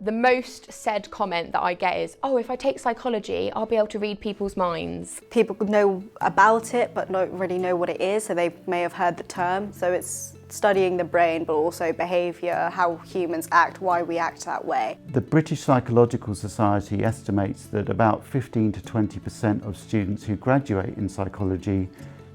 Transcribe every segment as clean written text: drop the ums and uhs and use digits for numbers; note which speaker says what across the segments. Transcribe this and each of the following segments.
Speaker 1: The most said comment that I get is, oh, if I take psychology, I'll be able to read people's minds.
Speaker 2: People know about it, but don't really know what it is, so they may have heard the term. So it's studying the brain, but also behaviour, how humans act, why we act that way.
Speaker 3: The British Psychological Society estimates that about 15 to 20% of students who graduate in psychology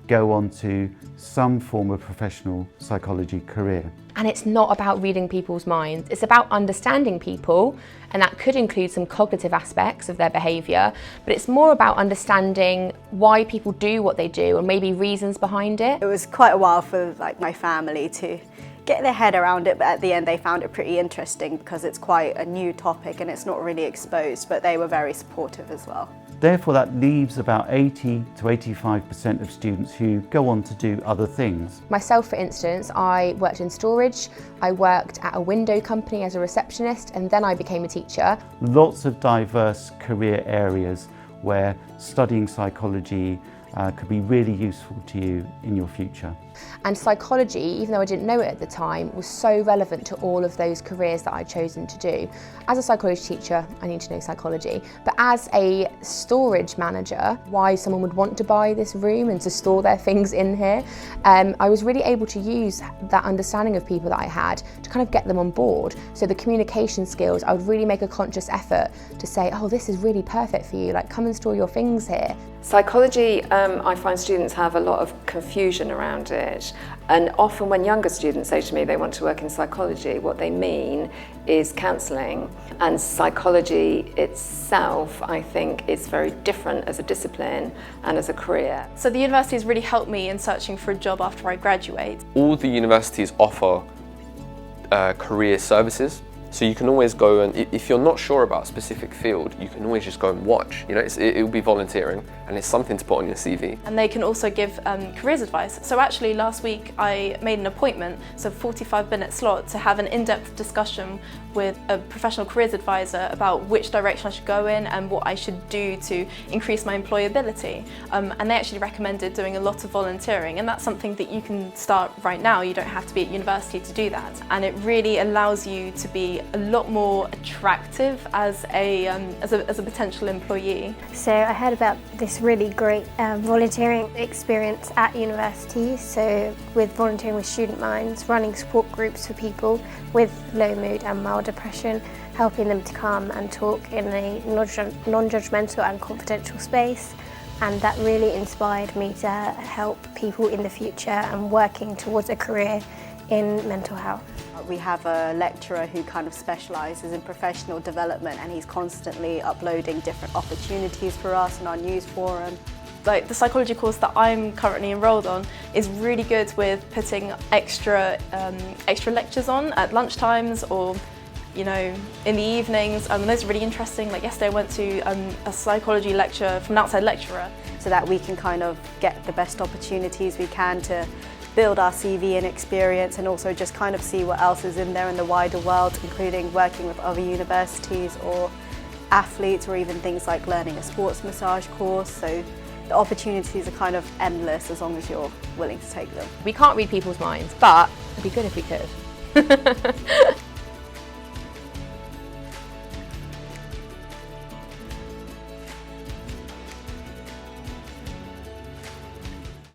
Speaker 3: go on to some form of professional psychology career.
Speaker 1: And it's not about reading people's minds, it's about understanding people, and that could include some cognitive aspects of their behaviour, but it's more about understanding why people do what they do and maybe reasons behind it.
Speaker 2: It was quite a while for my family to get their head around it, but at the end they found it pretty interesting because it's quite a new topic and it's not really exposed, but they were very supportive as well.
Speaker 3: Therefore, that leaves about 80 to 85% of students who go on to do other things.
Speaker 1: Myself, for instance, I worked in storage, I worked at a window company as a receptionist, and then I became a teacher.
Speaker 3: Lots of diverse career areas where studying psychology could be really useful to you in your future.
Speaker 1: And psychology, even though I didn't know it at the time, was so relevant to all of those careers that I'd chosen to do. As a psychology teacher, I need to know psychology, but as a storage manager, why someone would want to buy this room and to store their things in here, I was really able to use that understanding of people that I had to kind of get them on board. So the communication skills, I would really make a conscious effort to say, oh, this is really perfect for you, like come and store your things here.
Speaker 4: Psychology, I find students have a lot of confusion around it, and often when younger students say to me they want to work in psychology, what they mean is counselling, and psychology itself, I think, is very different as a discipline and as a career.
Speaker 5: So the university has really helped me in searching for a job after I graduate.
Speaker 6: All the universities offer career services. So you can always go and, if you're not sure about a specific field, you can always just go and watch. You know, it will be volunteering and it's something to put on your CV.
Speaker 5: And they can also give careers advice. So actually last week I made an appointment, so 45-minute slot, to have an in-depth discussion with a professional careers advisor about which direction I should go in and what I should do to increase my employability. And they actually recommended doing a lot of volunteering, and that's something that you can start right now. You don't have to be at university to do that. And it really allows you to be a lot more attractive as a potential employee.
Speaker 7: So I heard about this really great volunteering experience at university. So with volunteering with Student Minds, running support groups for people with low mood and mild depression, helping them to come and talk in a non-judgmental and confidential space. And that really inspired me to help people in the future and working towards a career in mental health.
Speaker 2: We have a lecturer who kind of specialises in professional development, and he's constantly uploading different opportunities for us in our news forum.
Speaker 5: Like the psychology course that I'm currently enrolled on is really good with putting extra lectures on at lunchtimes or, you know, in the evenings. Those are really interesting. Like yesterday I went to a psychology lecture from an outside lecturer.
Speaker 2: So that we can kind of get the best opportunities we can to build our CV and experience, and also just kind of see what else is in there in the wider world, including working with other universities or athletes, or even things like learning a sports massage course. So the opportunities are kind of endless as long as you're willing to take them.
Speaker 1: We can't read people's minds, but it'd be good if we could.